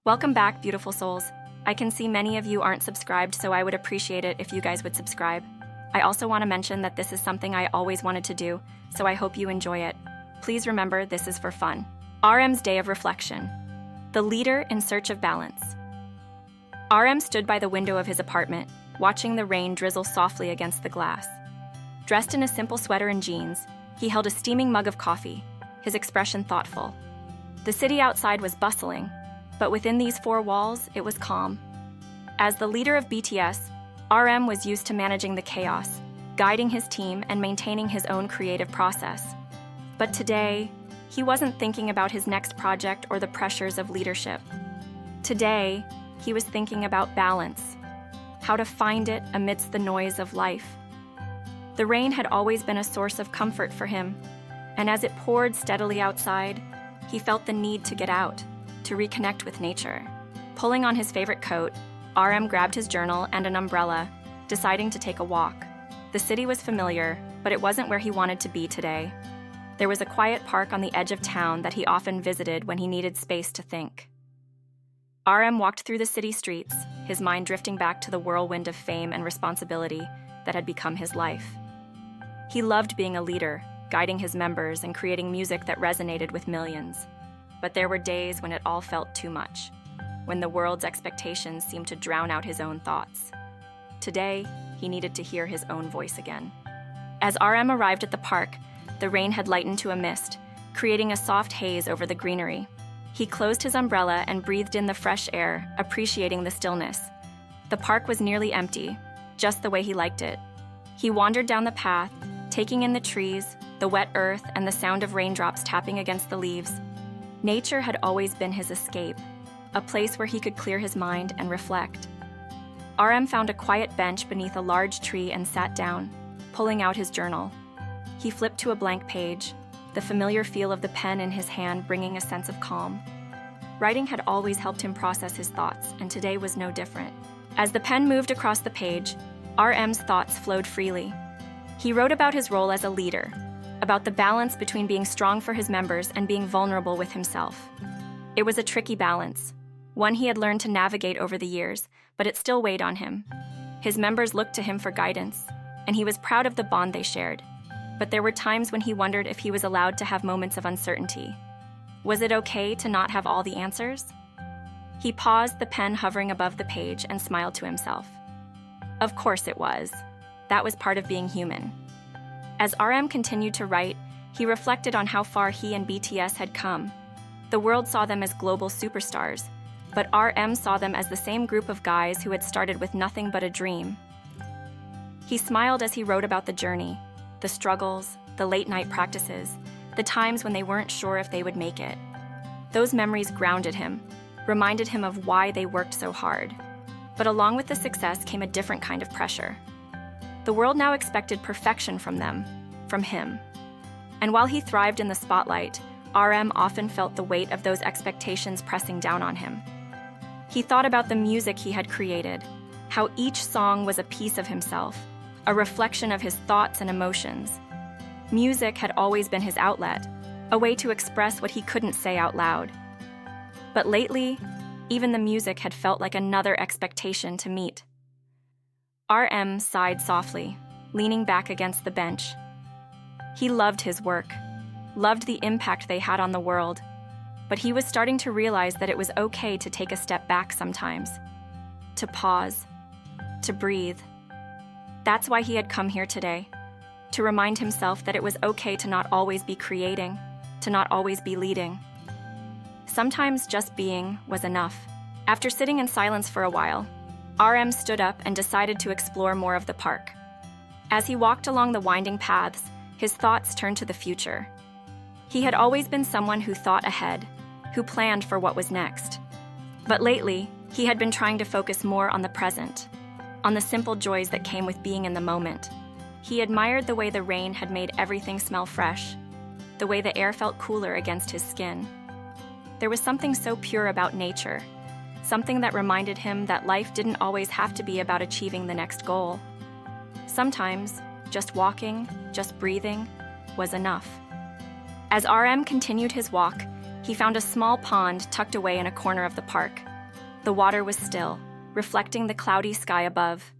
Welcome back, beautiful souls. I can see many of you aren't subscribed, so I would appreciate it if you guys would subscribe. I also want to mention that this is something I always wanted to do, so I hope you enjoy it. Please remember, this is for fun. RM's Day of Reflection. The Leader in Search of Balance. RM stood by the window of his apartment, watching the rain drizzle softly against the glass. Dressed in a simple sweater and jeans, he held a steaming mug of coffee, his expression thoughtful. The city outside was bustling, but within these four walls, it was calm. As the leader of BTS, RM was used to managing the chaos, guiding his team and maintaining his own creative process. But today, he wasn't thinking about his next project or the pressures of leadership. Today, he was thinking about balance, how to find it amidst the noise of life. The rain had always been a source of comfort for him, and as it poured steadily outside, he felt the need to get out, to reconnect with nature. Pulling on his favorite coat, RM grabbed his journal and an umbrella, deciding to take a walk. The city was familiar, but it wasn't where he wanted to be today. There was a quiet park on the edge of town that he often visited when he needed space to think. RM walked through the city streets, his mind drifting back to the whirlwind of fame and responsibility that had become his life. He loved being a leader, guiding his members and creating music that resonated with millions. But there were days when it all felt too much, when the world's expectations seemed to drown out his own thoughts. Today, he needed to hear his own voice again. As RM arrived at the park, the rain had lightened to a mist, creating a soft haze over the greenery. He closed his umbrella and breathed in the fresh air, appreciating the stillness. The park was nearly empty, just the way he liked it. He wandered down the path, taking in the trees, the wet earth, and the sound of raindrops tapping against the leaves. Nature had always been his escape, a place where he could clear his mind and reflect. RM found a quiet bench beneath a large tree and sat down, pulling out his journal. He flipped to a blank page, the familiar feel of the pen in his hand bringing a sense of calm. Writing had always helped him process his thoughts, and today was no different. As the pen moved across the page, RM's thoughts flowed freely. He wrote about his role as a leader, about the balance between being strong for his members and being vulnerable with himself. It was a tricky balance, one he had learned to navigate over the years, but it still weighed on him. His members looked to him for guidance, and he was proud of the bond they shared. But there were times when he wondered if he was allowed to have moments of uncertainty. Was it okay to not have all the answers? He paused, the pen hovering above the page, and smiled to himself. Of course it was. That was part of being human. As RM continued to write, he reflected on how far he and BTS had come. The world saw them as global superstars, but RM saw them as the same group of guys who had started with nothing but a dream. He smiled as he wrote about the journey, the struggles, the late-night practices, the times when they weren't sure if they would make it. Those memories grounded him, reminded him of why they worked so hard. But along with the success came a different kind of pressure. The world now expected perfection from them, from him. And while he thrived in the spotlight, RM often felt the weight of those expectations pressing down on him. He thought about the music he had created, how each song was a piece of himself, a reflection of his thoughts and emotions. Music had always been his outlet, a way to express what he couldn't say out loud. But lately, even the music had felt like another expectation to meet. RM sighed softly, leaning back against the bench. He loved his work, loved the impact they had on the world, but he was starting to realize that it was okay to take a step back sometimes, to pause, to breathe. That's why he had come here today, to remind himself that it was okay to not always be creating, to not always be leading. Sometimes just being was enough. After sitting in silence for a while, RM stood up and decided to explore more of the park. As he walked along the winding paths, his thoughts turned to the future. He had always been someone who thought ahead, who planned for what was next. But lately, he had been trying to focus more on the present, on the simple joys that came with being in the moment. He admired the way the rain had made everything smell fresh, the way the air felt cooler against his skin. There was something so pure about nature, something that reminded him that life didn't always have to be about achieving the next goal. Sometimes, just walking, just breathing, was enough. As RM continued his walk, he found a small pond tucked away in a corner of the park. The water was still, reflecting the cloudy sky above.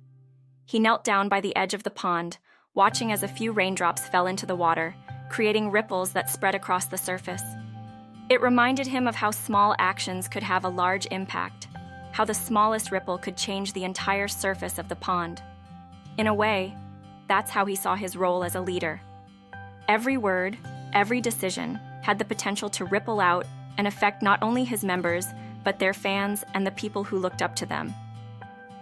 He knelt down by the edge of the pond, watching as a few raindrops fell into the water, creating ripples that spread across the surface. It reminded him of how small actions could have a large impact, how the smallest ripple could change the entire surface of the pond. In a way, that's how he saw his role as a leader. Every word, every decision had the potential to ripple out and affect not only his members, but their fans and the people who looked up to them.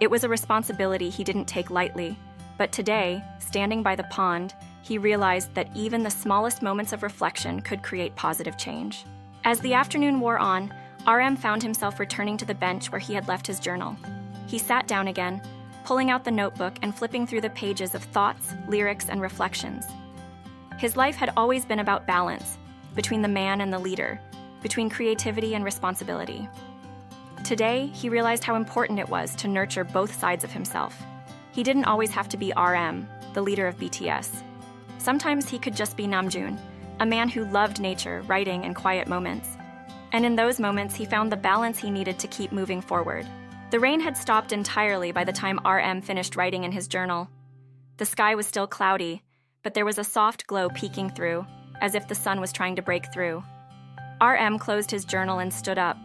It was a responsibility he didn't take lightly, but today, standing by the pond, he realized that even the smallest moments of reflection could create positive change. As the afternoon wore on, RM found himself returning to the bench where he had left his journal. He sat down again, pulling out the notebook and flipping through the pages of thoughts, lyrics, and reflections. His life had always been about balance, between the man and the leader, between creativity and responsibility. Today, he realized how important it was to nurture both sides of himself. He didn't always have to be RM, the leader of BTS. Sometimes he could just be Namjoon, a man who loved nature, writing, and quiet moments. And in those moments, he found the balance he needed to keep moving forward. The rain had stopped entirely by the time RM finished writing in his journal. The sky was still cloudy, but there was a soft glow peeking through, as if the sun was trying to break through. RM closed his journal and stood up,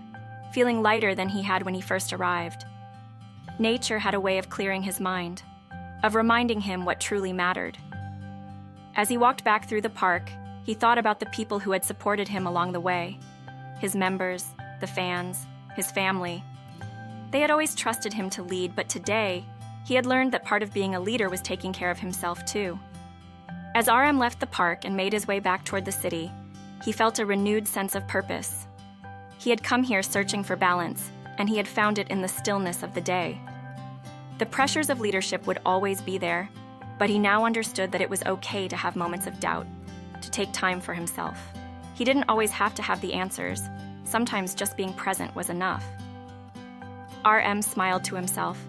feeling lighter than he had when he first arrived. Nature had a way of clearing his mind, of reminding him what truly mattered. As he walked back through the park, he thought about the people who had supported him along the way. His members, the fans, his family. They had always trusted him to lead, but today, he had learned that part of being a leader was taking care of himself too. As RM left the park and made his way back toward the city, he felt a renewed sense of purpose. He had come here searching for balance, and he had found it in the stillness of the day. The pressures of leadership would always be there, but he now understood that it was okay to have moments of doubt, to take time for himself. He didn't always have to have the answers. Sometimes just being present was enough. RM smiled to himself,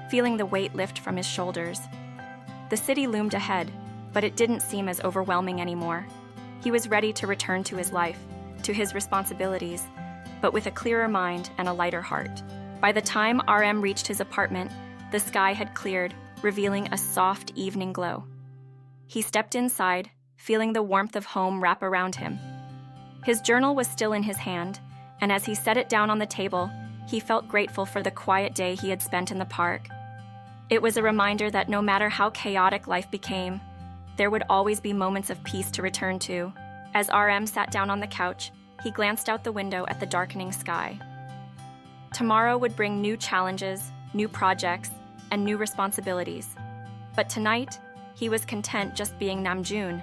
feeling the weight lift from his shoulders. The city loomed ahead, but it didn't seem as overwhelming anymore. He was ready to return to his life, to his responsibilities, but with a clearer mind and a lighter heart. By the time RM reached his apartment, the sky had cleared, revealing a soft evening glow. He stepped inside, feeling the warmth of home wrap around him. His journal was still in his hand, and as he set it down on the table, he felt grateful for the quiet day he had spent in the park. It was a reminder that no matter how chaotic life became, there would always be moments of peace to return to. As RM sat down on the couch, he glanced out the window at the darkening sky. Tomorrow would bring new challenges, new projects, and new responsibilities. But tonight, he was content just being Namjoon,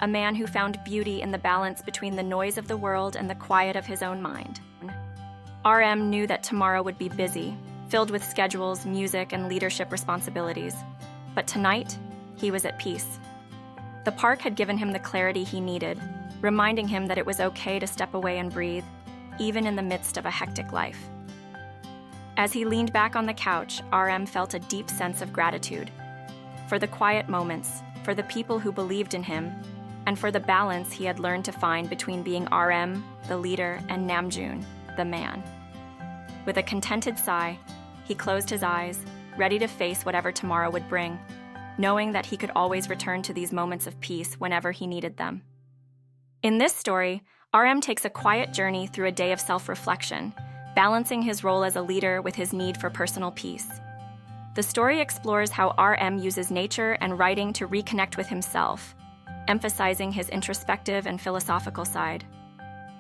a man who found beauty in the balance between the noise of the world and the quiet of his own mind. RM knew that tomorrow would be busy, filled with schedules, music, and leadership responsibilities. But tonight, he was at peace. The park had given him the clarity he needed, reminding him that it was okay to step away and breathe, even in the midst of a hectic life. As he leaned back on the couch, RM felt a deep sense of gratitude for the quiet moments, for the people who believed in him, and for the balance he had learned to find between being RM, the leader, and Namjoon, the man. With a contented sigh, he closed his eyes, ready to face whatever tomorrow would bring, knowing that he could always return to these moments of peace whenever he needed them. In this story, RM takes a quiet journey through a day of self-reflection, balancing his role as a leader with his need for personal peace. The story explores how RM uses nature and writing to reconnect with himself, emphasizing his introspective and philosophical side.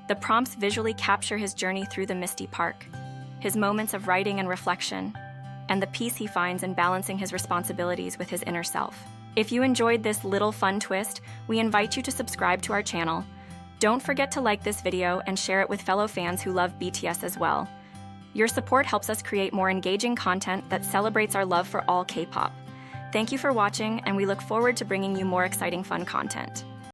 The prompts visually capture his journey through the misty park, his moments of writing and reflection, and the peace he finds in balancing his responsibilities with his inner self. If you enjoyed this little fun twist, we invite you to subscribe to our channel. Don't forget to like this video and share it with fellow fans who love BTS as well. Your support helps us create more engaging content that celebrates our love for all K-pop. Thank you for watching, and we look forward to bringing you more exciting fun content.